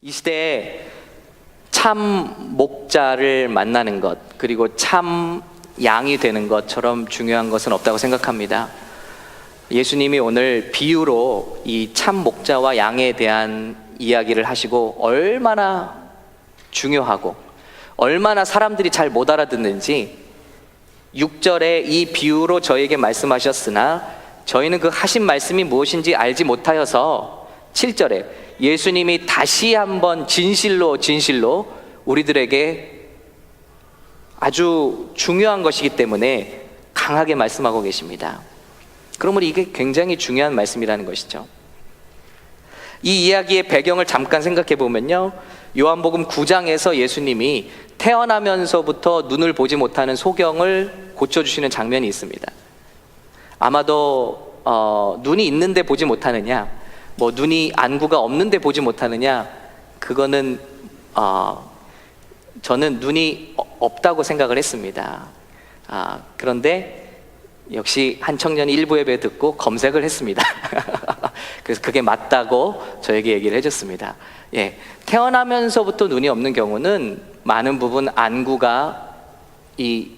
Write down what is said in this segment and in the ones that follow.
이 시대에 참 목자를 만나는 것, 그리고 참 양이 되는 것처럼 중요한 것은 없다고 생각합니다. 예수님이 오늘 비유로 이 참 목자와 양에 대한 이야기를 하시고 얼마나 중요하고 얼마나 사람들이 잘 못 알아듣는지 6절에 이 비유로 저에게 말씀하셨으나 저희는 그 하신 말씀이 무엇인지 알지 못하여서 7절에 예수님이 다시 한번 진실로 우리들에게 아주 중요한 것이기 때문에 강하게 말씀하고 계십니다. 그러므로 이게 굉장히 중요한 말씀이라는 것이죠. 이 이야기의 배경을 잠깐 생각해 보면요, 요한복음 9장에서 예수님이 태어나면서부터 눈을 보지 못하는 소경을 고쳐주시는 장면이 있습니다. 아마도 눈이 있는데 보지 못하느냐, 눈이 안구가 없는데 보지 못하느냐, 그거는 저는 눈이 없다고 생각을 했습니다. 그런데 역시 한 청년이 일부 예배 듣고 검색을 했습니다. 그래서 그게 맞다고 저에게 얘기를 해줬습니다. 태어나면서부터 눈이 없는 경우는 많은 부분 안구가 이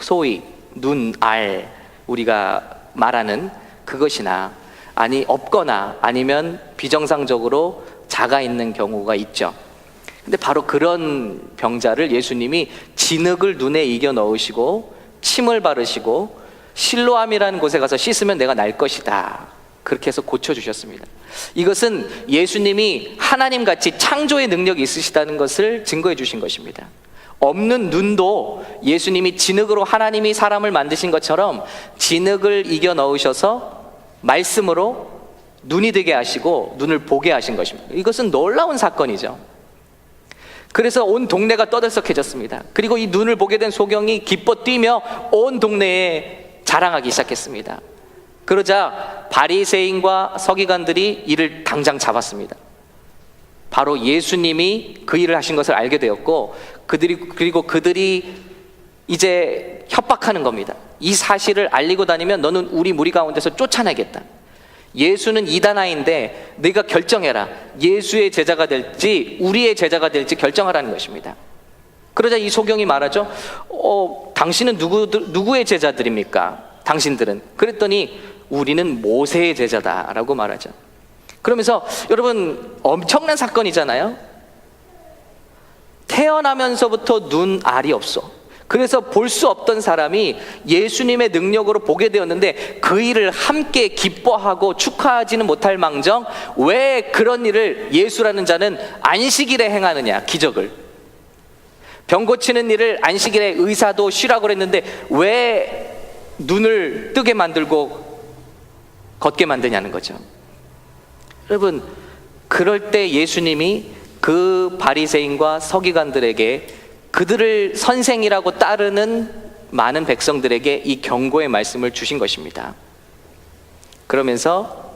소위 눈알, 우리가 말하는 그것이나 없거나 아니면 비정상적으로 작아 있는 경우가 있죠. 근데 바로 그런 병자를 예수님이 진흙을 눈에 이겨 넣으시고 침을 바르시고 실로암이라는 곳에 가서 씻으면 내가 날 것이다, 그렇게 해서 고쳐주셨습니다. 이것은 예수님이 하나님같이 창조의 능력이 있으시다는 것을 증거해 주신 것입니다. 없는 눈도 예수님이 진흙으로 하나님이 사람을 만드신 것처럼 진흙을 이겨 넣으셔서 말씀으로 눈이 되게 하시고 눈을 보게 하신 것입니다. 이것은 놀라운 사건이죠. 그래서 온 동네가 떠들썩해졌습니다. 그리고 이 눈을 보게 된 소경이 기뻐 뛰며 온 동네에 자랑하기 시작했습니다. 그러자 바리새인과 서기관들이 이를 당장 잡았습니다. 바로 예수님이 그 일을 하신 것을 알게 되었고, 그들이 이제 협박하는 겁니다. 이 사실을 알리고 다니면 너는 우리 무리 가운데서 쫓아내겠다. 예수는 이단아인데 네가 결정해라. 예수의 제자가 될지 우리의 제자가 될지 결정하라는 것입니다. 그러자 이 소경이 말하죠. 당신은 누구의 제자들입니까? 당신들은? 그랬더니 우리는 모세의 제자다라고 말하죠. 그러면서 여러분, 엄청난 사건이잖아요. 태어나면서부터 눈알이 없어. 그래서 볼 수 없던 사람이 예수님의 능력으로 보게 되었는데 그 일을 함께 기뻐하고 축하하지는 못할 망정, 왜 그런 일을 예수라는 자는 안식일에 행하느냐, 기적을. 병 고치는 일을 안식일에 의사도 쉬라고 그랬는데 왜 눈을 뜨게 만들고 걷게 만드냐는 거죠. 여러분, 그럴 때 예수님이 그 바리새인과 서기관들에게, 그들을 선생이라고 따르는 많은 백성들에게 이 경고의 말씀을 주신 것입니다. 그러면서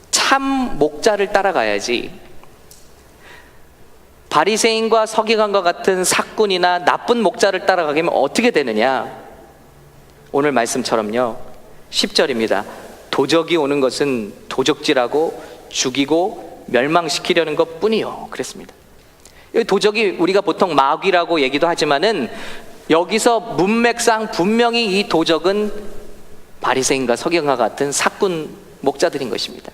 참 목자를 따라가야지 바리새인과 서기관과 같은 사꾼이나 나쁜 목자를 따라가게 하면 어떻게 되느냐. 오늘 말씀처럼요, 10절입니다. 도적이 오는 것은 도적질하고 죽이고 멸망시키려는 것 뿐이요, 그랬습니다. 도적이 우리가 보통 마귀라고 얘기도 하지만은 여기서 문맥상 분명히 이 도적은 바리새인과 서기관과 같은 사꾼 목자들인 것입니다.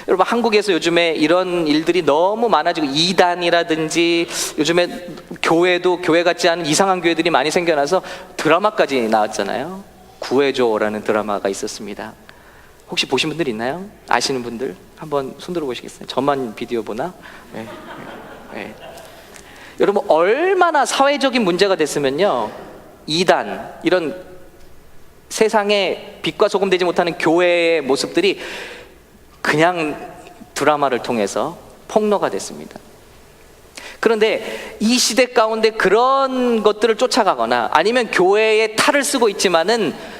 여러분, 한국에서 요즘에 이런 일들이 너무 많아지고 이단이라든지 요즘에 교회 같지 않은 이상한 교회들이 많이 생겨나서 드라마까지 나왔잖아요. 구해줘라는 드라마가 있었습니다. 혹시 보신 분들 있나요? 아시는 분들 한번 손들어 보시겠어요? 저만 비디오 보나? 네. 여러분, 얼마나 사회적인 문제가 됐으면요, 이단, 이런 세상에 빛과 소금 되지 못하는 교회의 모습들이 그냥 드라마를 통해서 폭로가 됐습니다. 그런데 이 시대 가운데 그런 것들을 쫓아가거나 아니면 교회에 탈을 쓰고 있지만은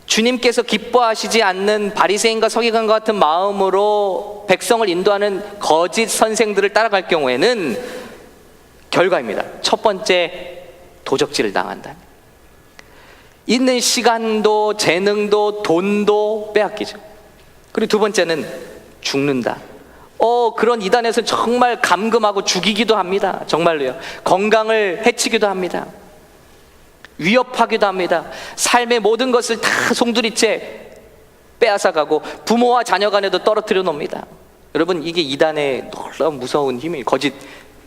주님께서 기뻐하시지 않는 바리새인과 서기관과 같은 마음으로 백성을 인도하는 거짓 선생들을 따라갈 경우에는 결과입니다. 첫 번째, 도적질을 당한다. 있는 시간도 재능도 돈도 빼앗기죠. 그리고 두 번째는 죽는다. 그런 이단에서는 정말 감금하고 죽이기도 합니다. 정말로요. 건강을 해치기도 합니다. 위협하기도 합니다. 삶의 모든 것을 다 송두리째 빼앗아가고 부모와 자녀 간에도 떨어뜨려 놓습니다. 여러분, 이게 이단의 놀라운 무서운 힘이 거짓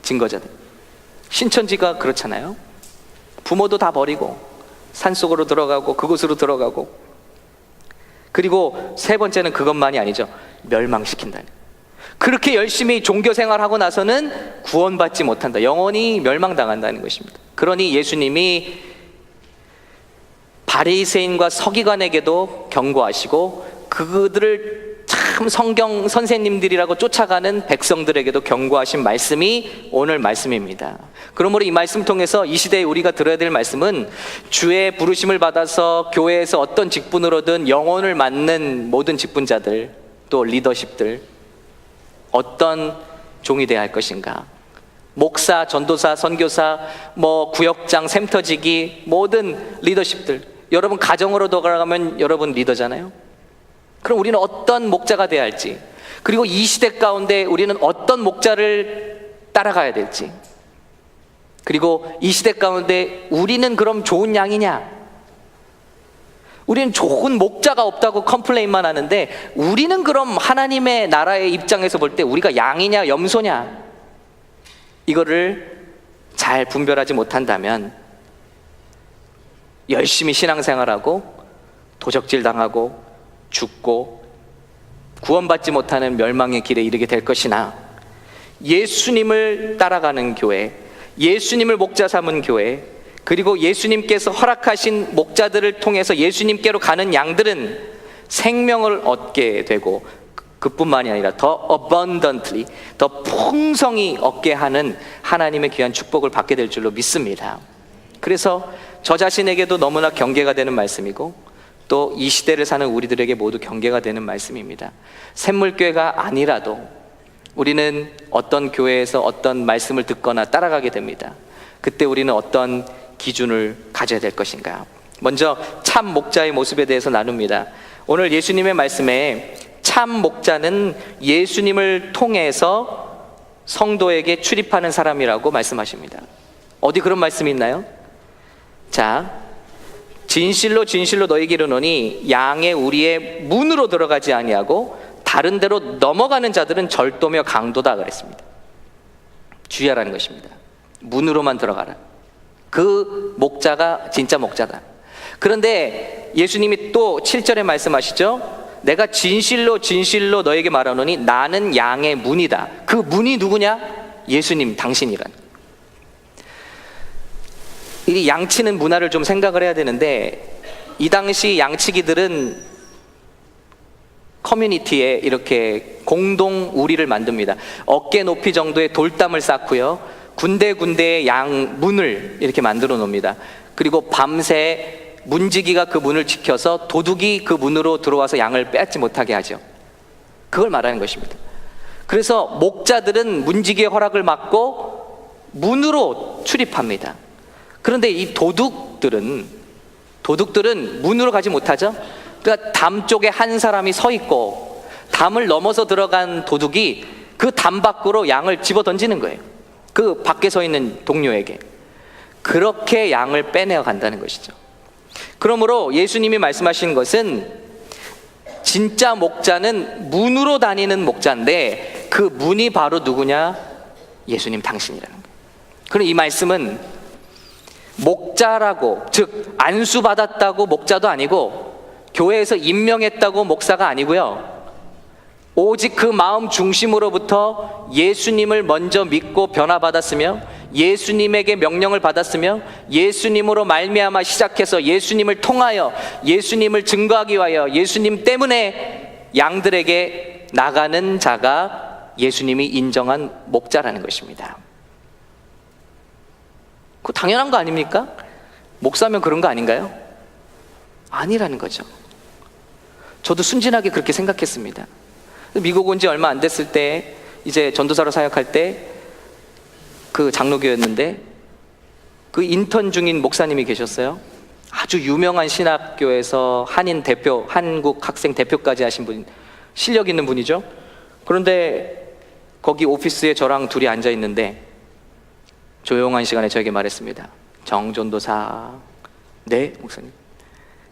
증거자들. 신천지가 그렇잖아요. 부모도 다 버리고 산속으로 들어가고 그곳으로 들어가고, 그리고 세 번째는 그것만이 아니죠. 멸망시킨다. 그렇게 열심히 종교 생활하고 나서는 구원받지 못한다. 영원히 멸망당한다는 것입니다. 그러니 예수님이 바리새인과 서기관에게도 경고하시고, 그들을 참 성경 선생님들이라고 쫓아가는 백성들에게도 경고하신 말씀이 오늘 말씀입니다. 그러므로 이 말씀 통해서 이 시대에 우리가 들어야 될 말씀은, 주의 부르심을 받아서 교회에서 어떤 직분으로든 영혼을 맡는 모든 직분자들, 또 리더십들, 어떤 종이 되어야 할 것인가. 목사, 전도사, 선교사, 구역장, 샘터지기, 모든 리더십들. 여러분 가정으로 돌아가면 여러분 리더잖아요. 그럼 우리는 어떤 목자가 되어야 할지, 그리고 이 시대 가운데 우리는 어떤 목자를 따라가야 될지, 그리고 이 시대 가운데 우리는 그럼 좋은 양이냐? 우리는 좋은 목자가 없다고 컴플레인만 하는데, 우리는 그럼 하나님의 나라의 입장에서 볼 때 우리가 양이냐 염소냐, 이거를 잘 분별하지 못한다면 열심히 신앙생활하고 도적질 당하고 죽고 구원받지 못하는 멸망의 길에 이르게 될 것이나, 예수님을 따라가는 교회, 예수님을 목자 삼은 교회, 그리고 예수님께서 허락하신 목자들을 통해서 예수님께로 가는 양들은 생명을 얻게 되고, 그뿐만이 아니라 더 abundantly, 더 풍성히 얻게 하는 하나님의 귀한 축복을 받게 될 줄로 믿습니다. 그래서 저 자신에게도 너무나 경계가 되는 말씀이고, 또 이 시대를 사는 우리들에게 모두 경계가 되는 말씀입니다. 샘물교회가 아니라도 우리는 어떤 교회에서 어떤 말씀을 듣거나 따라가게 됩니다. 그때 우리는 어떤 기준을 가져야 될 것인가? 먼저 참 목자의 모습에 대해서 나눕니다. 오늘 예수님의 말씀에 참 목자는 예수님을 통해서 성도에게 출입하는 사람이라고 말씀하십니다. 어디 그런 말씀이 있나요? 자, 진실로 진실로 너희에게 이르노니 양의 우리의 문으로 들어가지 아니하고 다른 데로 넘어가는 자들은 절도며 강도다 그랬습니다. 주의하라는 것입니다. 문으로만 들어가라. 그 목자가 진짜 목자다. 그런데 예수님이 또 7절에 말씀하시죠. 내가 진실로 진실로 너에게 말하노니 나는 양의 문이다. 그 문이 누구냐? 예수님 당신이란. 이 양치는 문화를 좀 생각을 해야 되는데, 이 당시 양치기들은 커뮤니티에 이렇게 공동 우리를 만듭니다. 어깨 높이 정도의 돌담을 쌓고요, 군데군데에 양 문을 이렇게 만들어 놓습니다. 그리고 밤새 문지기가 그 문을 지켜서 도둑이 그 문으로 들어와서 양을 빼앗지 못하게 하죠. 그걸 말하는 것입니다. 그래서 목자들은 문지기의 허락을 받고 문으로 출입합니다. 그런데 이 도둑들은 문으로 가지 못하죠. 그러니까 담 쪽에 한 사람이 서 있고, 담을 넘어서 들어간 도둑이 그 담 밖으로 양을 집어 던지는 거예요. 그 밖에 서 있는 동료에게. 그렇게 양을 빼내어 간다는 것이죠. 그러므로 예수님이 말씀하신 것은, 진짜 목자는 문으로 다니는 목자인데 그 문이 바로 누구냐? 예수님 당신이라는 거예요. 그럼 이 말씀은 목자라고, 즉 안수받았다고 목자도 아니고, 교회에서 임명했다고 목사가 아니고요, 오직 그 마음 중심으로부터 예수님을 먼저 믿고 변화받았으며, 예수님에게 명령을 받았으며, 예수님으로 말미암아 시작해서 예수님을 통하여 예수님을 증거하기 위하여 예수님 때문에 양들에게 나가는 자가 예수님이 인정한 목자라는 것입니다. 그거 당연한 거 아닙니까? 목사면 그런 거 아닌가요? 아니라는 거죠. 저도 순진하게 그렇게 생각했습니다. 미국 온 지 얼마 안 됐을 때, 이제 전도사로 사역할 때 그 장로교였는데, 그 인턴 중인 목사님이 계셨어요. 아주 유명한 신학교에서 한인 대표, 한국 학생 대표까지 하신 분, 실력 있는 분이죠. 그런데 거기 오피스에 저랑 둘이 앉아 있는데 조용한 시간에 저에게 말했습니다. 정전도사. 네, 목사님.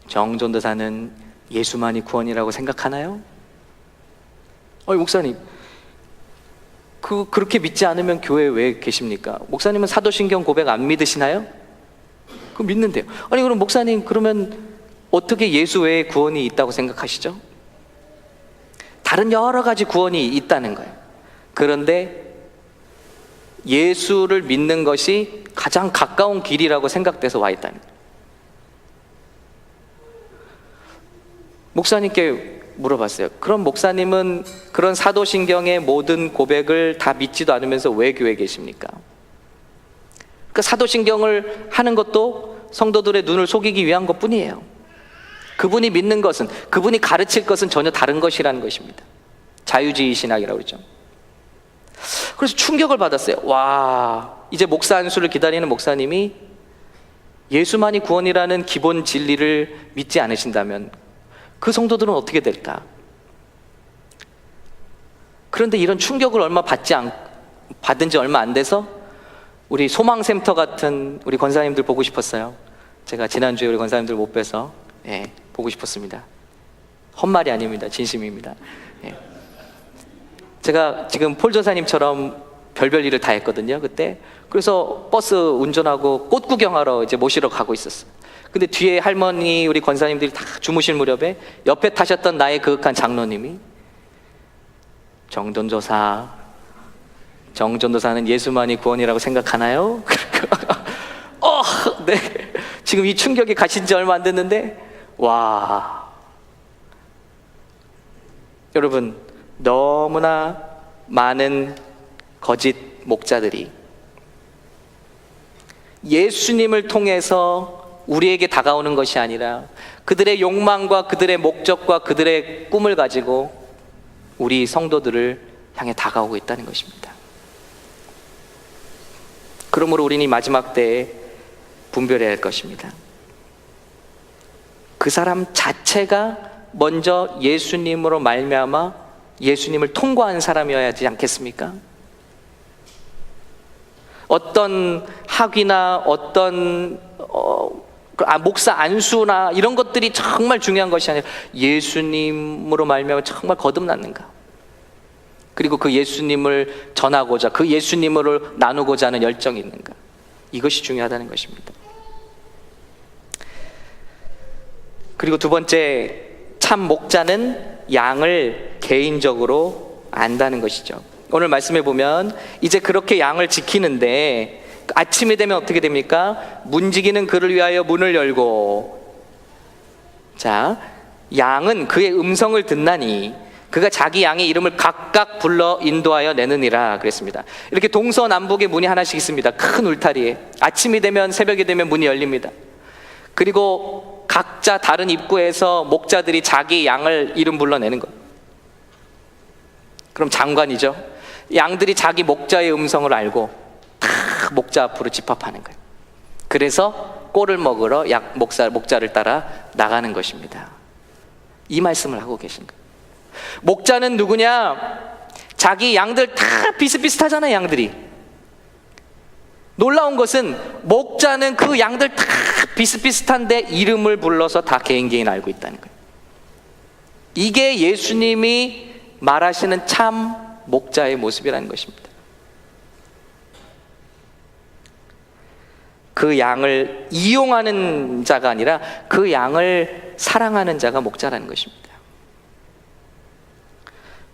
정전도사는 예수만이 구원이라고 생각하나요? 목사님, 그렇게 믿지 않으면 교회에 왜 계십니까? 목사님은 사도신경 고백 안 믿으시나요? 그럼 믿는데요. 그럼 목사님, 그러면 어떻게 예수 외에 구원이 있다고 생각하시죠? 다른 여러 가지 구원이 있다는 거예요. 그런데 예수를 믿는 것이 가장 가까운 길이라고 생각돼서 와 있다는 거예요. 목사님께 물어봤어요. 그럼 목사님은 그런 사도신경의 모든 고백을 다 믿지도 않으면서 왜 교회에 계십니까? 그 사도신경을 하는 것도 성도들의 눈을 속이기 위한 것뿐이에요. 그분이 믿는 것은, 그분이 가르칠 것은 전혀 다른 것이라는 것입니다. 자유주의 신학이라고 그러죠. 그래서 충격을 받았어요. 와, 이제 목사 안수를 기다리는 목사님이 예수만이 구원이라는 기본 진리를 믿지 않으신다면 그 성도들은 어떻게 될까? 그런데 이런 충격을 받은 지 얼마 안 돼서 우리 소망센터 같은 우리 권사님들 보고 싶었어요. 제가 지난주에 우리 권사님들 못 뵈서 보고 싶었습니다. 헛말이 아닙니다. 진심입니다. 제가 지금 폴 전사님처럼 별별 일을 다 했거든요, 그때. 그래서 버스 운전하고 꽃 구경하러 이제 모시러 가고 있었어요. 근데 뒤에 할머니, 우리 권사님들이 다 주무실 무렵에 옆에 타셨던 나의 그윽한 장로님이 정전도사는 예수만이 구원이라고 생각하나요? 네. 지금 이 충격이 가신 지 얼마 안 됐는데, 와. 여러분, 너무나 많은 거짓 목자들이 예수님을 통해서 우리에게 다가오는 것이 아니라 그들의 욕망과 그들의 목적과 그들의 꿈을 가지고 우리 성도들을 향해 다가오고 있다는 것입니다. 그러므로 우리는 이 마지막 때에 분별해야 할 것입니다. 그 사람 자체가 먼저 예수님으로 말미암아 예수님을 통과한 사람이어야 하지 않겠습니까? 어떤 학위나 어떤 목사 안수나 이런 것들이 정말 중요한 것이 아니라 예수님으로 말미암아 정말 거듭났는가, 그리고 그 예수님을 전하고자, 그 예수님으로 나누고자 하는 열정이 있는가, 이것이 중요하다는 것입니다. 그리고 두 번째, 참 목자는 양을 개인적으로 안다는 것이죠. 오늘 말씀해 보면 이제 그렇게 양을 지키는데 아침이 되면 어떻게 됩니까? 문지기는 그를 위하여 문을 열고, 자, 양은 그의 음성을 듣나니 그가 자기 양의 이름을 각각 불러 인도하여 내느니라 그랬습니다. 이렇게 동서남북에 문이 하나씩 있습니다. 큰 울타리에 아침이 되면, 새벽이 되면 문이 열립니다. 그리고 각자 다른 입구에서 목자들이 자기 양을 이름 불러내는 거예요. 그럼 장관이죠. 양들이 자기 목자의 음성을 알고 다 목자 앞으로 집합하는 거예요. 그래서 꼴을 먹으러 목자를 따라 나가는 것입니다. 이 말씀을 하고 계신 거예요. 목자는 누구냐? 자기 양들 다 비슷비슷하잖아요, 양들이. 놀라운 것은 목자는 그 양들 다 비슷비슷한데 이름을 불러서 다 개인 알고 있다는 거예요. 이게 예수님이 말하시는 참 목자의 모습이라는 것입니다. 그 양을 이용하는 자가 아니라 그 양을 사랑하는 자가 목자라는 것입니다.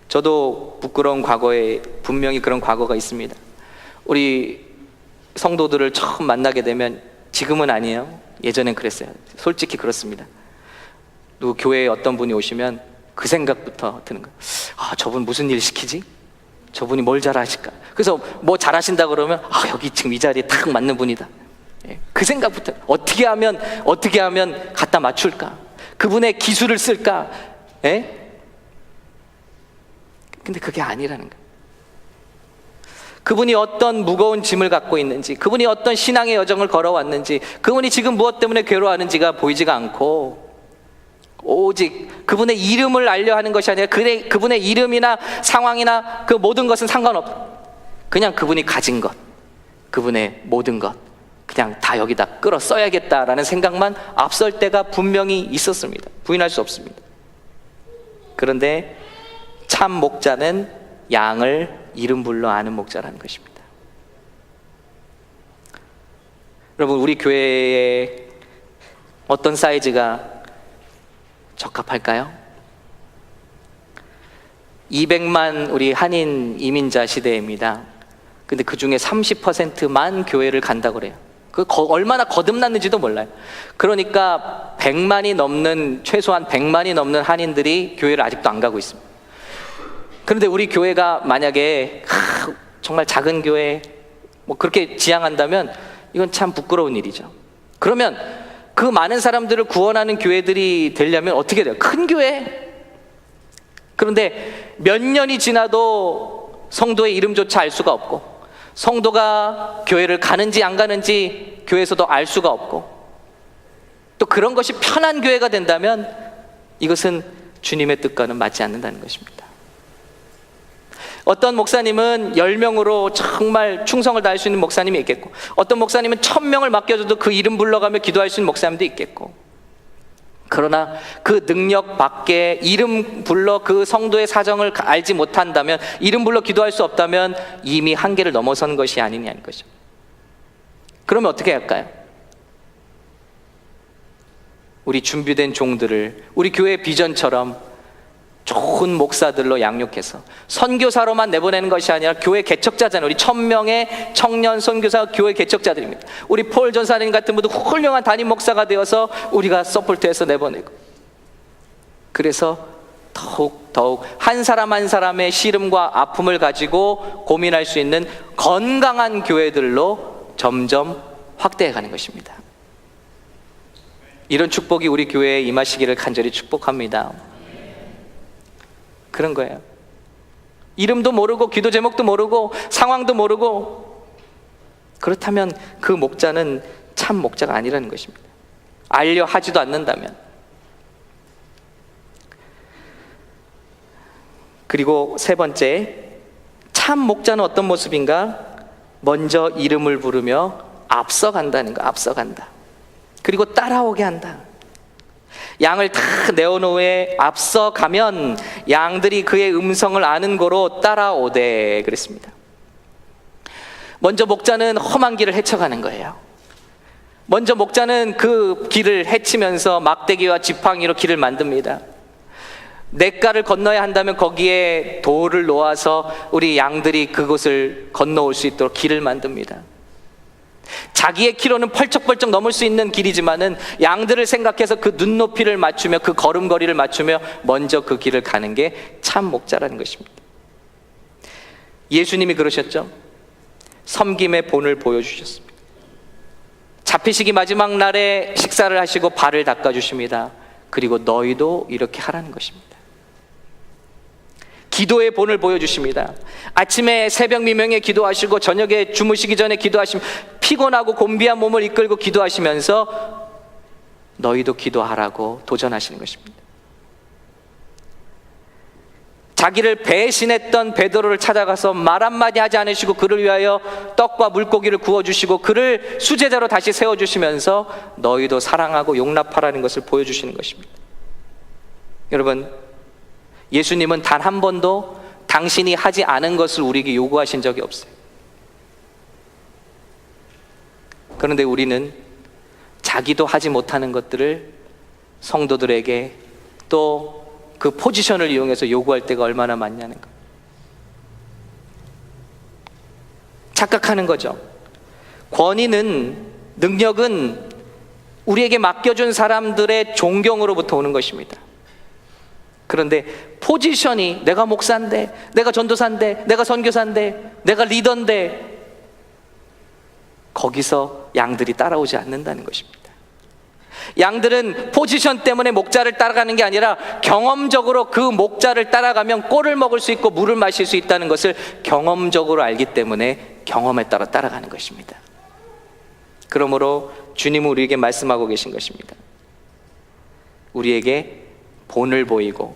저도 부끄러운 과거에 분명히 그런 과거가 있습니다. 우리 성도들을 처음 만나게 되면, 지금은 아니에요, 예전엔 그랬어요. 솔직히 그렇습니다. 누구 교회에 어떤 분이 오시면 그 생각부터 드는 거예요. 저분 무슨 일 시키지? 저분이 뭘 잘하실까? 그래서 뭐 잘하신다 그러면 여기 지금 이 자리에 딱 맞는 분이다. 그 생각부터 어떻게 하면 갖다 맞출까? 그분의 기술을 쓸까? 근데 그게 아니라는 거예요. 그분이 어떤 무거운 짐을 갖고 있는지, 그분이 어떤 신앙의 여정을 걸어왔는지, 그분이 지금 무엇 때문에 괴로워하는지가 보이지가 않고 오직 그분의 이름을 알려 하는 것이 아니라 그분의 이름이나 상황이나 그 모든 것은 상관없어. 그냥 그분이 가진 것, 그분의 모든 것 그냥 다 여기다 끌어 써야겠다라는 생각만 앞설 때가 분명히 있었습니다. 부인할 수 없습니다. 그런데 참 목자는 양을 이름 불러 아는 목자라는 것입니다. 여러분, 우리 교회에 어떤 사이즈가 적합할까요? 200만 우리 한인 이민자 시대입니다. 근데 그 중에 30%만 교회를 간다고 그래요. 얼마나 거듭났는지도 몰라요. 그러니까 100만이 넘는, 최소한 100만이 넘는 한인들이 교회를 아직도 안 가고 있습니다. 그런데 우리 교회가 만약에 정말 작은 교회 뭐 그렇게 지향한다면 이건 참 부끄러운 일이죠. 그러면 그 많은 사람들을 구원하는 교회들이 되려면 어떻게 돼요? 큰 교회? 그런데 몇 년이 지나도 성도의 이름조차 알 수가 없고, 성도가 교회를 가는지 안 가는지 교회에서도 알 수가 없고, 또 그런 것이 편한 교회가 된다면 이것은 주님의 뜻과는 맞지 않는다는 것입니다. 어떤 목사님은 10명으로 정말 충성을 다할 수 있는 목사님이 있겠고, 어떤 목사님은 1000명을 맡겨줘도 그 이름 불러가며 기도할 수 있는 목사님도 있겠고, 그러나 그 능력 밖에 이름 불러 그 성도의 사정을 알지 못한다면, 이름 불러 기도할 수 없다면 이미 한계를 넘어선 것이 아니냐는 거죠. 그러면 어떻게 할까요? 우리 준비된 종들을 우리 교회 비전처럼 좋은 목사들로 양육해서 선교사로만 내보내는 것이 아니라 교회 개척자잖아요. 우리 1000명의 청년 선교사 교회 개척자들입니다. 우리 폴 전사님 같은 분도 훌륭한 담임 목사가 되어서 우리가 서포트해서 내보내고, 그래서 더욱 한 사람 한 사람의 시름과 아픔을 가지고 고민할 수 있는 건강한 교회들로 점점 확대해가는 것입니다. 이런 축복이 우리 교회에 임하시기를 간절히 축복합니다. 그런 거예요. 이름도 모르고 기도 제목도 모르고 상황도 모르고, 그렇다면 그 목자는 참 목자가 아니라는 것입니다. 알려 하지도 않는다면. 그리고 세 번째, 참 목자는 어떤 모습인가? 먼저 이름을 부르며 앞서간다는 거. 앞서간다. 그리고 따라오게 한다. 양을 다 내어놓은 후에 앞서가면 양들이 그의 음성을 아는 고로 따라오되 그랬습니다. 먼저 목자는 험한 길을 헤쳐가는 거예요. 먼저 목자는 그 길을 헤치면서 막대기와 지팡이로 길을 만듭니다. 냇가를 건너야 한다면 거기에 돌을 놓아서 우리 양들이 그곳을 건너올 수 있도록 길을 만듭니다. 자기의 키로는 펄쩍펄쩍 넘을 수 있는 길이지만은 양들을 생각해서 그 눈높이를 맞추며 그 걸음걸이를 맞추며 먼저 그 길을 가는 게 참 목자라는 것입니다. 예수님이 그러셨죠. 섬김의 본을 보여주셨습니다. 잡히시기 마지막 날에 식사를 하시고 발을 닦아주십니다. 그리고 너희도 이렇게 하라는 것입니다. 기도의 본을 보여주십니다. 아침에 새벽 미명에 기도하시고 저녁에 주무시기 전에 기도하시면 피곤하고 곤비한 몸을 이끌고 기도하시면서 너희도 기도하라고 도전하시는 것입니다. 자기를 배신했던 베드로를 찾아가서 말 한마디 하지 않으시고 그를 위하여 떡과 물고기를 구워주시고 그를 수제자로 다시 세워주시면서 너희도 사랑하고 용납하라는 것을 보여주시는 것입니다. 여러분, 예수님은 단 한 번도 당신이 하지 않은 것을 우리에게 요구하신 적이 없어요. 그런데 우리는 자기도 하지 못하는 것들을 성도들에게 또 그 포지션을 이용해서 요구할 때가 얼마나 많냐는 거. 착각하는 거죠. 권위는, 능력은 우리에게 맡겨준 사람들의 존경으로부터 오는 것입니다. 그런데 포지션이, 내가 목사인데, 내가 전도사인데, 내가 선교사인데, 내가 리더인데, 거기서 양들이 따라오지 않는다는 것입니다. 양들은 포지션 때문에 목자를 따라가는 게 아니라 경험적으로 그 목자를 따라가면 꼴을 먹을 수 있고 물을 마실 수 있다는 것을 경험적으로 알기 때문에 경험에 따라 따라가는 것입니다. 그러므로 주님은 우리에게 말씀하고 계신 것입니다. 우리에게 본을 보이고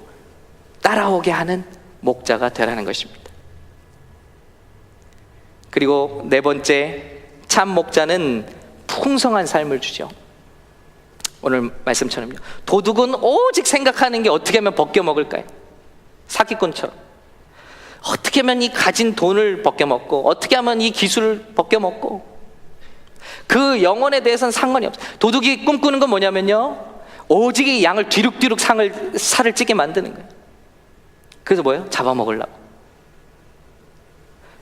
따라오게 하는 목자가 되라는 것입니다. 그리고 네 번째, 참 목자는 풍성한 삶을 주죠. 오늘 말씀처럼요. 도둑은 오직 생각하는 게 어떻게 하면 벗겨 먹을까요? 사기꾼처럼. 어떻게 하면 이 가진 돈을 벗겨 먹고, 어떻게 하면 이 기술을 벗겨 먹고, 그 영혼에 대해서는 상관이 없어요. 도둑이 꿈꾸는 건 뭐냐면요, 오직 이 양을 뒤룩뒤룩 살을 찌게 만드는 거예요. 그래서 뭐예요? 잡아먹으려고.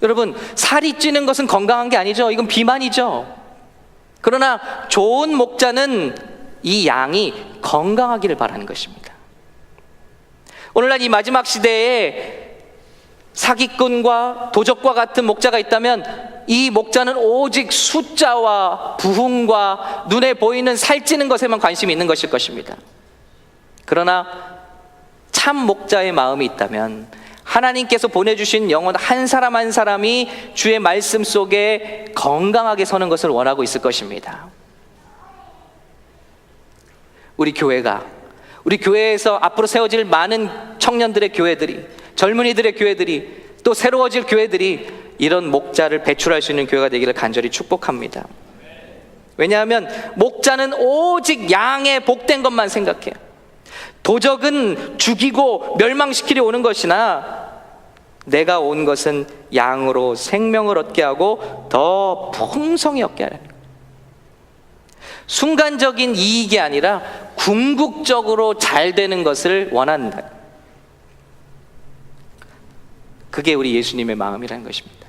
여러분, 살이 찌는 것은 건강한 게 아니죠. 이건 비만이죠. 그러나 좋은 목자는 이 양이 건강하기를 바라는 것입니다. 오늘날 이 마지막 시대에 사기꾼과 도적과 같은 목자가 있다면 이 목자는 오직 숫자와 부흥과 눈에 보이는 살찌는 것에만 관심이 있는 것일 것입니다. 그러나 참 목자의 마음이 있다면 하나님께서 보내주신 영혼 한 사람 한 사람이 주의 말씀 속에 건강하게 서는 것을 원하고 있을 것입니다. 우리 교회에서 앞으로 세워질 많은 청년들의 교회들이, 젊은이들의 교회들이, 또 새로워질 교회들이 이런 목자를 배출할 수 있는 교회가 되기를 간절히 축복합니다. 왜냐하면 목자는 오직 양의 복된 것만 생각해요. 도적은 죽이고 멸망시키려 오는 것이나 내가 온 것은 양으로 생명을 얻게 하고 더 풍성히 얻게 하라는 거예요. 순간적인 이익이 아니라 궁극적으로 잘 되는 것을 원한다. 그게 우리 예수님의 마음이라는 것입니다.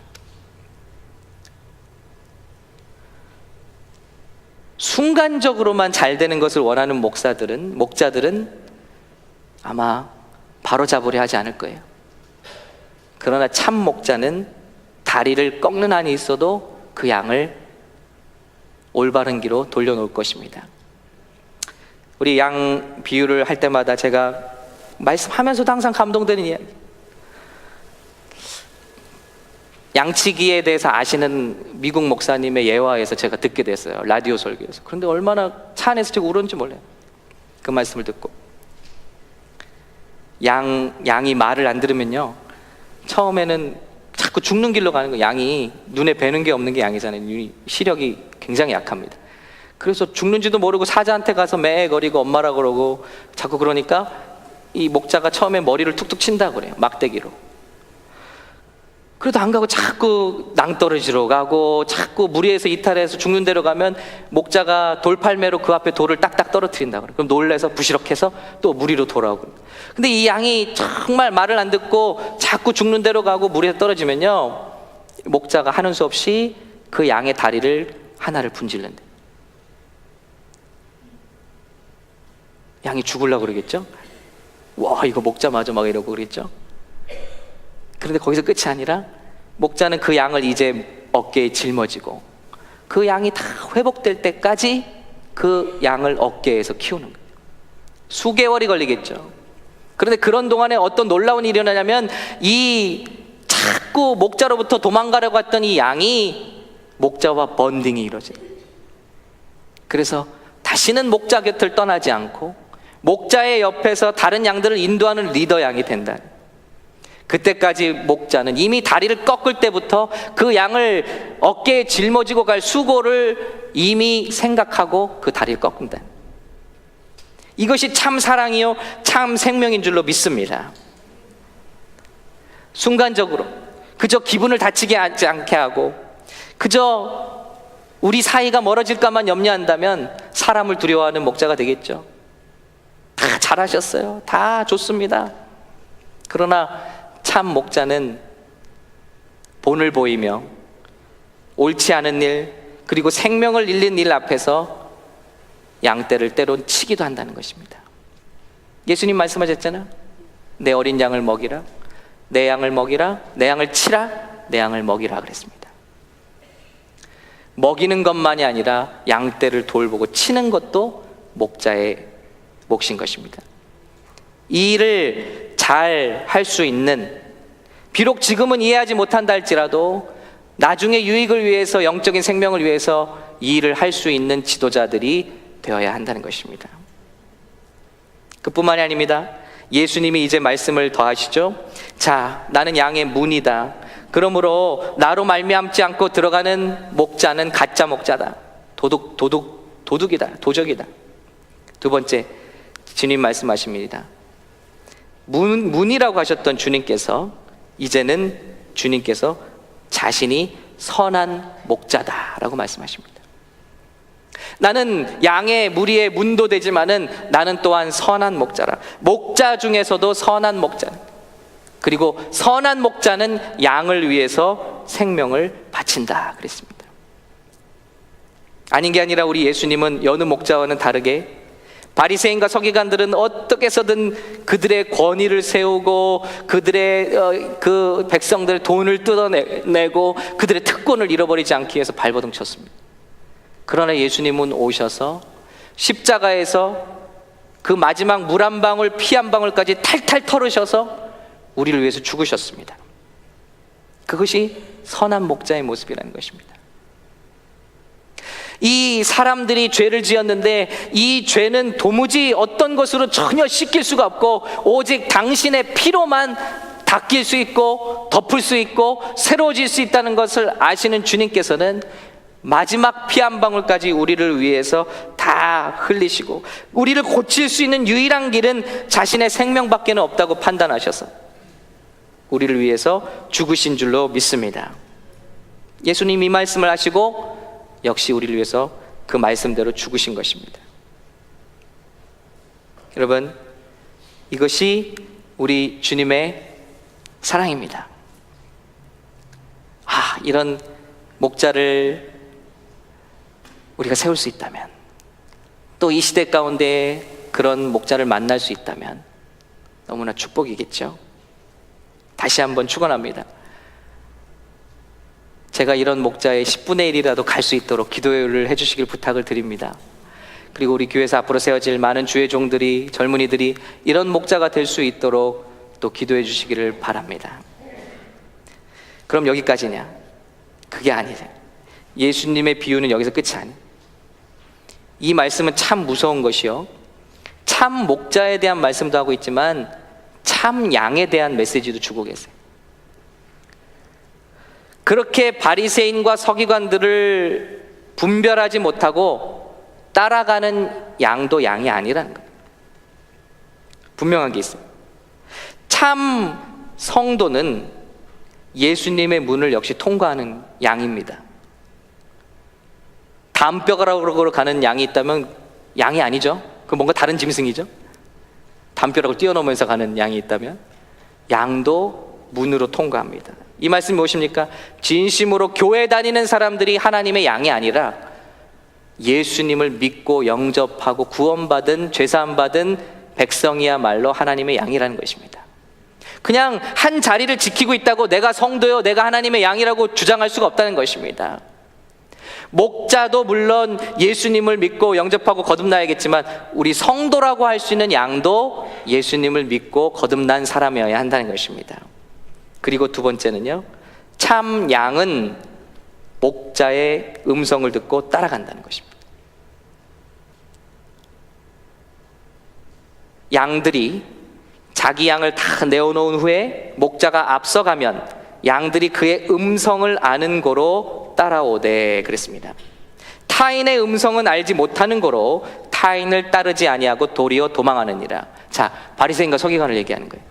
순간적으로만 잘 되는 것을 원하는 목자들은 아마 바로잡으려 하지 않을 거예요. 그러나 참 목자는 다리를 꺾는 한이 있어도 그 양을 올바른 길로 돌려놓을 것입니다. 우리 양 비유를 할 때마다 제가 말씀하면서도 항상 감동되는 이야기, 양치기에 대해서 아시는 미국 목사님의 예화에서 제가 듣게 됐어요. 라디오 설교에서. 그런데 얼마나 차 안에서 제가 울었는지 몰라요. 그 말씀을 듣고 양이 말을 안 들으면요, 처음에는 자꾸 죽는 길로 가는 거예요. 양이 눈에 뵈는 게 없는 게 양이잖아요. 눈이 시력이 굉장히 약합니다. 그래서 죽는지도 모르고 사자한테 가서 매거리고 엄마라 그러고 자꾸 그러니까 이 목자가 처음에 머리를 툭툭 친다고 그래요. 막대기로. 그래도 안 가고 자꾸 낭떠러지로 가고 자꾸 무리해서 이탈해서 죽는 데로 가면 목자가 돌팔매로 그 앞에 돌을 딱딱 떨어뜨린다고 그래요. 그럼 놀래서 부시럭해서 또 무리로 돌아오고. 근데 이 양이 정말 말을 안 듣고 자꾸 죽는 데로 가고 무리에서 떨어지면요, 목자가 하는 수 없이 그 양의 다리를 하나를 분질른대. 양이 죽으려고 그러겠죠? 와, 이거 목자 맞아 막 이러고 그랬죠? 그런데 거기서 끝이 아니라 목자는 그 양을 이제 어깨에 짊어지고 그 양이 다 회복될 때까지 그 양을 어깨에서 키우는 거예요. 수개월이 걸리겠죠. 그런데 그런 동안에 어떤 놀라운 일이 일어나냐면 이 자꾸 목자로부터 도망가려고 했던 이 양이 목자와 번딩이 이루어져요. 그래서 다시는 목자 곁을 떠나지 않고 목자의 옆에서 다른 양들을 인도하는 리더 양이 된다. 그때까지 목자는 이미 다리를 꺾을 때부터 그 양을 어깨에 짊어지고 갈 수고를 이미 생각하고 그 다리를 꺾는다. 이것이 참 사랑이요 참 생명인 줄로 믿습니다. 순간적으로 그저 기분을 다치게 하지 않게 하고 그저 우리 사이가 멀어질까만 염려한다면 사람을 두려워하는 목자가 되겠죠. 다 잘하셨어요. 다 좋습니다. 그러나 참 목자는 본을 보이며 옳지 않은 일, 그리고 생명을 잃는 일 앞에서 양떼를 때론 치기도 한다는 것입니다. 예수님 말씀하셨잖아요. 내 어린 양을 먹이라, 내 양을 먹이라, 내 양을 치라, 내 양을 먹이라 그랬습니다. 먹이는 것만이 아니라 양떼를 돌보고 치는 것도 목자의 몫인 것입니다. 이 일을 잘 할 수 있는, 비록 지금은 이해하지 못한다 할지라도 나중에 유익을 위해서, 영적인 생명을 위해서 이 일을 할 수 있는 지도자들이 되어야 한다는 것입니다. 그뿐만이 아닙니다. 예수님이 이제 말씀을 더하시죠. 자, 나는 양의 문이다. 그러므로 나로 말미암지 않고 들어가는 목자는 가짜 목자다. 도둑이다. 도적이다. 두 번째, 주님 말씀하십니다. 문이라고 하셨던 주님께서 이제는 주님께서 자신이 선한 목자다라고 말씀하십니다. 나는 양의 무리의 문도 되지만은 나는 또한 선한 목자라. 목자 중에서도 선한 목자. 그리고 선한 목자는 양을 위해서 생명을 바친다 그랬습니다. 아닌 게 아니라 우리 예수님은 여느 목자와는 다르게 바리새인과 서기관들은 어떻게 해서든 그들의 권위를 세우고 그들의 그 백성들의 돈을 뜯어내고 그들의 특권을 잃어버리지 않기 위해서 발버둥 쳤습니다. 그러나 예수님은 오셔서 십자가에서 그 마지막 물 한 방울 피 한 방울까지 탈탈 털으셔서 우리를 위해서 죽으셨습니다. 그것이 선한 목자의 모습이라는 것입니다. 이 사람들이 죄를 지었는데 이 죄는 도무지 어떤 것으로 전혀 씻길 수가 없고 오직 당신의 피로만 닦일 수 있고 덮을 수 있고 새로워질 수 있다는 것을 아시는 주님께서는 마지막 피 한 방울까지 우리를 위해서 다 흘리시고 우리를 고칠 수 있는 유일한 길은 자신의 생명밖에 없다고 판단하셔서 우리를 위해서 죽으신 줄로 믿습니다. 예수님 이 말씀을 하시고 역시 우리를 위해서 그 말씀대로 죽으신 것입니다. 여러분, 이것이 우리 주님의 사랑입니다. 이런 목자를 우리가 세울 수 있다면, 또 이 시대 가운데 그런 목자를 만날 수 있다면 너무나 축복이겠죠. 다시 한번 축원합니다. 제가 이런 목자의 10분의 1이라도 갈 수 있도록 기도를 해주시길 부탁을 드립니다. 그리고 우리 교회에서 앞으로 세워질 많은 주의 종들이, 젊은이들이 이런 목자가 될 수 있도록 또 기도해 주시기를 바랍니다. 그럼 여기까지냐? 그게 아니죠. 예수님의 비유는 여기서 끝이 아니에요. 이 말씀은 참 무서운 것이요, 참 목자에 대한 말씀도 하고 있지만 참 양에 대한 메시지도 주고 계세요. 그렇게 바리새인과 서기관들을 분별하지 못하고 따라가는 양도 양이 아니라는 거예요. 분명한 게 있어요. 참 성도는 예수님의 문을 역시 통과하는 양입니다. 담벼락으로 가는 양이 있다면 양이 아니죠. 그 뭔가 다른 짐승이죠. 담벼락을 뛰어넘으면서 가는 양이 있다면 양도 문으로 통과합니다. 이 말씀이 무엇입니까? 진심으로 교회 다니는 사람들이 하나님의 양이 아니라 예수님을 믿고 영접하고 구원받은, 죄사함받은 백성이야말로 하나님의 양이라는 것입니다. 그냥 한 자리를 지키고 있다고 내가 성도요, 내가 하나님의 양이라고 주장할 수가 없다는 것입니다. 목자도 물론 예수님을 믿고 영접하고 거듭나야겠지만 우리 성도라고 할 수 있는 양도 예수님을 믿고 거듭난 사람이어야 한다는 것입니다. 그리고 두 번째는요, 참 양은 목자의 음성을 듣고 따라간다는 것입니다. 양들이 자기 양을 다 내어놓은 후에 목자가 앞서가면 양들이 그의 음성을 아는 고로 따라오되 그랬습니다. 타인의 음성은 알지 못하는 고로 타인을 따르지 아니하고 도리어 도망하느니라. 자, 바리새인과 서기관을 얘기하는 거예요.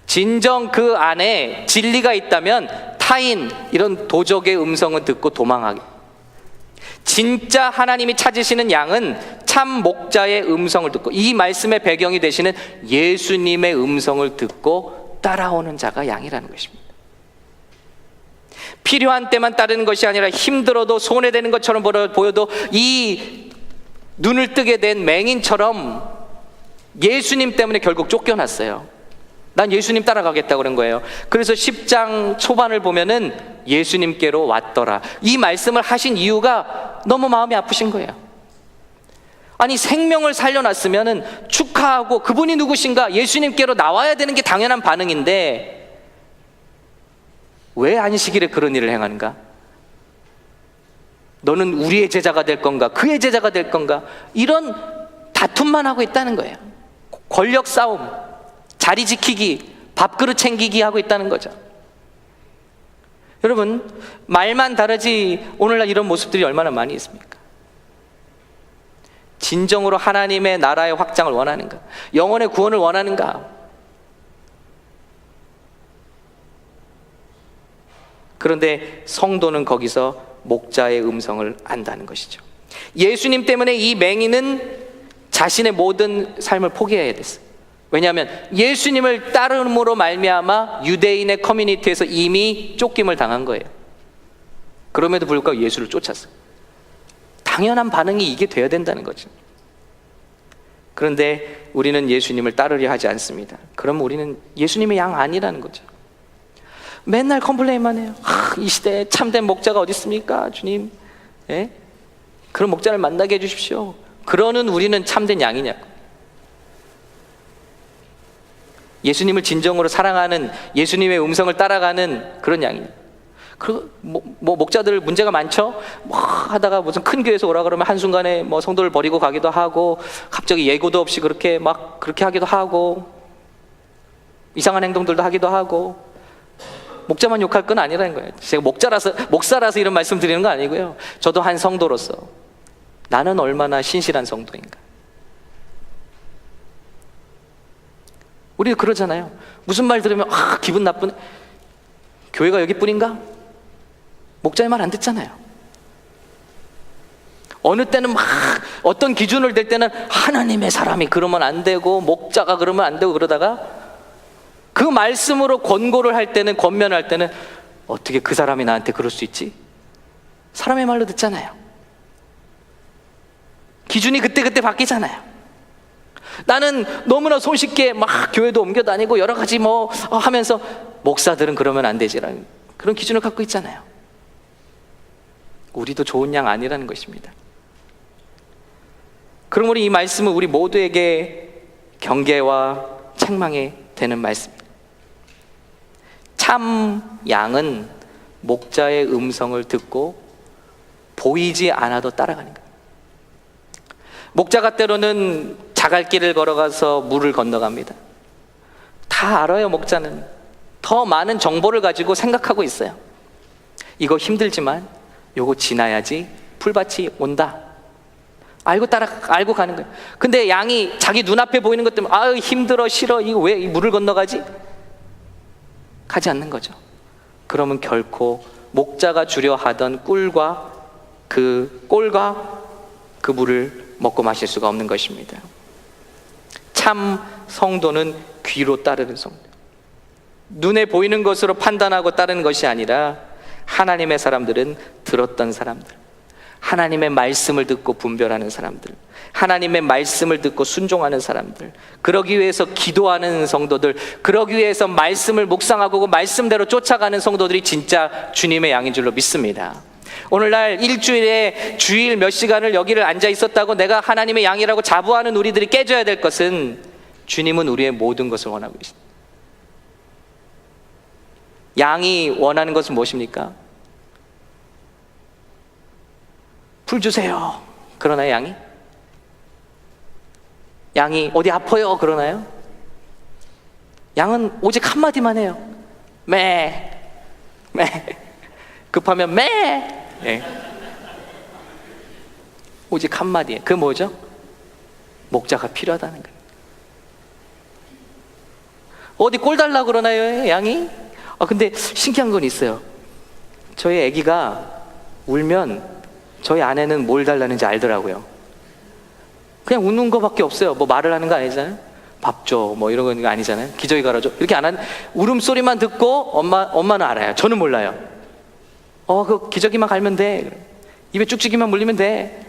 진정 그 안에 진리가 있다면 타인, 이런 도적의 음성을 듣고 도망하게. 진짜 하나님이 찾으시는 양은 참 목자의 음성을 듣고, 이 말씀의 배경이 되시는 예수님의 음성을 듣고 따라오는 자가 양이라는 것입니다. 필요한 때만 따르는 것이 아니라 힘들어도 손해되는 것처럼 보여도 이 눈을 뜨게 된 맹인처럼 예수님 때문에 결국 쫓겨났어요. 난 예수님 따라가겠다고 그런 거예요. 그래서 10장 초반을 보면은 예수님께로 왔더라, 이 말씀을 하신 이유가 너무 마음이 아프신 거예요. 아니, 생명을 살려놨으면은 축하하고 그분이 누구신가, 예수님께로 나와야 되는 게 당연한 반응인데 왜 안식일에 그런 일을 행하는가? 너는 우리의 제자가 될 건가, 그의 제자가 될 건가, 이런 다툼만 하고 있다는 거예요. 권력 싸움, 자리 지키기, 밥그릇 챙기기 하고 있다는 거죠. 여러분, 말만 다르지 오늘날 이런 모습들이 얼마나 많이 있습니까? 진정으로 하나님의 나라의 확장을 원하는가? 영혼의 구원을 원하는가? 그런데 성도는 거기서 목자의 음성을 안다는 것이죠. 예수님 때문에 이 맹인은 자신의 모든 삶을 포기해야 됐어요. 왜냐하면 예수님을 따름으로 말미암아 유대인의 커뮤니티에서 이미 쫓김을 당한 거예요. 그럼에도 불구하고 예수를 쫓았어요. 당연한 반응이 이게 돼야 된다는 거죠. 그런데 우리는 예수님을 따르려 하지 않습니다. 그럼 우리는 예수님의 양 아니라는 거죠. 맨날 컴플레인만 해요. 이 시대에 참된 목자가 어디 있습니까, 주님? 예? 그런 목자를 만나게 해주십시오. 그러는 우리는 참된 양이냐고. 예수님을 진정으로 사랑하는, 예수님의 음성을 따라가는 그런 양이냐. 목자들 문제가 많죠. 하다가 무슨 큰 교회에서 오라 그러면 한순간에 성도를 버리고 가기도 하고, 갑자기 예고도 없이 그렇게 하기도 하고, 이상한 행동들도 하기도 하고. 목자만 욕할 건 아니라는 거예요. 제가 목사라서 이런 말씀 드리는 거 아니고요. 저도 한 성도로서 나는 얼마나 신실한 성도인가. 우리 그러잖아요. 무슨 말 들으면 기분 나쁘네. 교회가 여기뿐인가? 목자의 말 안 듣잖아요. 어느 때는 어떤 기준을 댈 때는 하나님의 사람이 그러면 안 되고 목자가 그러면 안 되고, 그러다가 그 말씀으로 권고를 할 때는, 권면할 때는 어떻게 그 사람이 나한테 그럴 수 있지? 사람의 말로 듣잖아요. 기준이 그때그때 바뀌잖아요. 나는 너무나 손쉽게 교회도 옮겨 다니고 여러 가지 하면서 목사들은 그러면 안 되지라는 그런 기준을 갖고 있잖아요. 우리도 좋은 양 아니라는 것입니다. 그러므로 이 말씀은 우리 모두에게 경계와 책망이 되는 말씀입니다. 참 양은 목자의 음성을 듣고 보이지 않아도 따라가는 거예요. 목자가 때로는 자갈길을 걸어가서 물을 건너갑니다. 다 알아요. 목자는 더 많은 정보를 가지고 생각하고 있어요. 이거 힘들지만 요거 지나야지 풀밭이 온다. 알고 가는 거예요. 근데 양이 자기 눈앞에 보이는 것 때문에 힘들어, 싫어, 이거 왜 이 물을 건너가지? 가지 않는 거죠. 그러면 결코 목자가 주려 하던 꿀과 그 물을 먹고 마실 수가 없는 것입니다. 참 성도는 귀로 따르는 성도. 눈에 보이는 것으로 판단하고 따르는 것이 아니라 하나님의 사람들은 들었던 사람들, 하나님의 말씀을 듣고 분별하는 사람들, 하나님의 말씀을 듣고 순종하는 사람들, 그러기 위해서 기도하는 성도들, 그러기 위해서 말씀을 묵상하고 그 말씀대로 쫓아가는 성도들이 진짜 주님의 양인 줄로 믿습니다. 오늘날 일주일에 주일 몇 시간을 여기를 앉아 있었다고 내가 하나님의 양이라고 자부하는 우리들이 깨져야 될 것은, 주님은 우리의 모든 것을 원하고 계십니다. 양이 원하는 것은 무엇입니까? 풀 주세요. 그러나요, 양이? 양이 어디 아파요? 그러나요? 양은 오직 한마디만 해요. 매. 급하면 매. 네. 오직 한마디에. 그게 뭐죠? 목자가 필요하다는 거예요. 어디 꼴 달라고 그러나요, 양이? 근데 신기한 건 있어요. 저희 아기가 울면 저희 아내는 뭘 달라는지 알더라고요. 그냥 웃는 거밖에 없어요. 말을 하는 거 아니잖아요. 밥 줘, 이런 거 아니잖아요. 기저귀 갈아줘, 이렇게 안 하는, 울음소리만 듣고 엄마는 알아요. 저는 몰라요. 그 기저귀만 갈면 돼. 입에 쭉쭉이만 물리면 돼.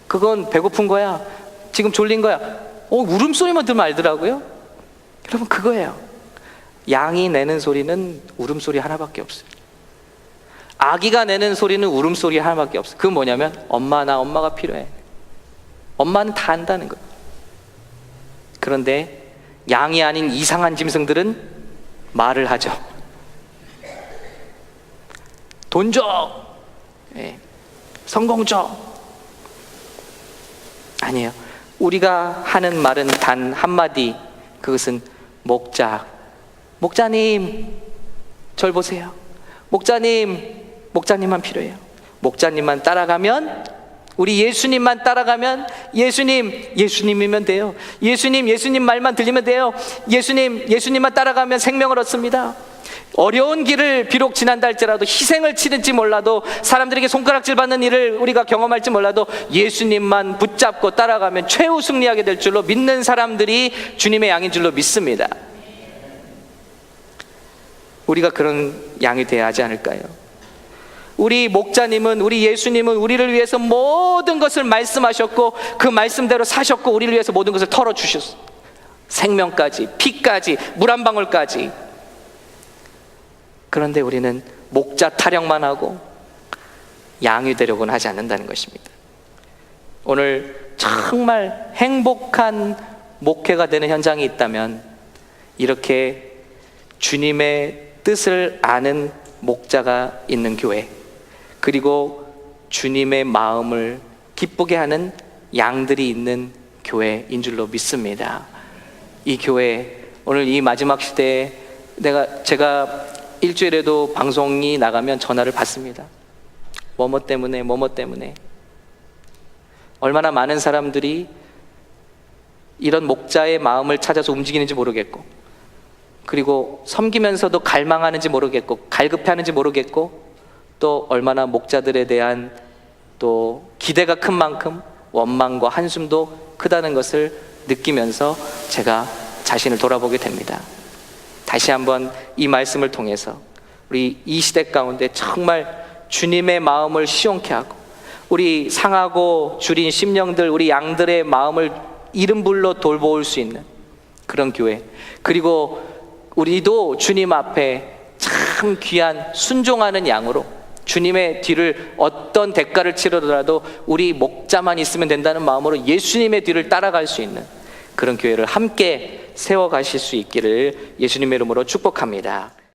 그건 배고픈 거야. 지금 졸린 거야. 울음소리만 들으면 알더라고요. 여러분, 그거예요. 양이 내는 소리는 울음소리 하나밖에 없어요. 아기가 내는 소리는 울음소리 하나밖에 없어요. 그건 뭐냐면 엄마가 필요해. 엄마는 다 안다는 거예요. 그런데 양이 아닌 이상한 짐승들은 말을 하죠. 돈 줘. 성공 줘. 아니에요. 우리가 하는 말은 단 한마디, 그것은 목자님 절 보세요. 목자님만 필요해요. 목자님만 따라가면, 우리 예수님만 따라가면, 예수님이면 돼요. 예수님 말만 들리면 돼요. 예수님만 따라가면 생명을 얻습니다. 어려운 길을 비록 지난다 할지라도, 희생을 치를지 몰라도, 사람들에게 손가락질 받는 일을 우리가 경험할지 몰라도 예수님만 붙잡고 따라가면 최후 승리하게 될 줄로 믿는 사람들이 주님의 양인 줄로 믿습니다. 우리가 그런 양이 되어야 하지 않을까요? 우리 목자님은, 우리 예수님은 우리를 위해서 모든 것을 말씀하셨고, 그 말씀대로 사셨고, 우리를 위해서 모든 것을 털어주셨어요. 생명까지, 피까지, 물 한 방울까지. 그런데 우리는 목자 타령만 하고 양이 되려고는 하지 않는다는 것입니다. 오늘 정말 행복한 목회가 되는 현장이 있다면, 이렇게 주님의 뜻을 아는 목자가 있는 교회, 그리고 주님의 마음을 기쁘게 하는 양들이 있는 교회인 줄로 믿습니다. 이 교회, 오늘 이 마지막 시대에 제가 일주일에도 방송이 나가면 전화를 받습니다. 뭐뭐 때문에 얼마나 많은 사람들이 이런 목자의 마음을 찾아서 움직이는지 모르겠고, 그리고 섬기면서도 갈망하는지 모르겠고, 갈급해하는지 모르겠고, 또 얼마나 목자들에 대한 또 기대가 큰 만큼 원망과 한숨도 크다는 것을 느끼면서 제가 자신을 돌아보게 됩니다. 다시 한번 이 말씀을 통해서 우리 이 시대 가운데 정말 주님의 마음을 시원케 하고, 우리 상하고 줄인 심령들, 우리 양들의 마음을 이름불로 돌보을 수 있는 그런 교회, 그리고 우리도 주님 앞에 참 귀한 순종하는 양으로 주님의 뒤를 어떤 대가를 치르더라도 우리 목자만 있으면 된다는 마음으로 예수님의 뒤를 따라갈 수 있는 그런 교회를 함께 세워가실 수 있기를 예수님의 이름으로 축복합니다.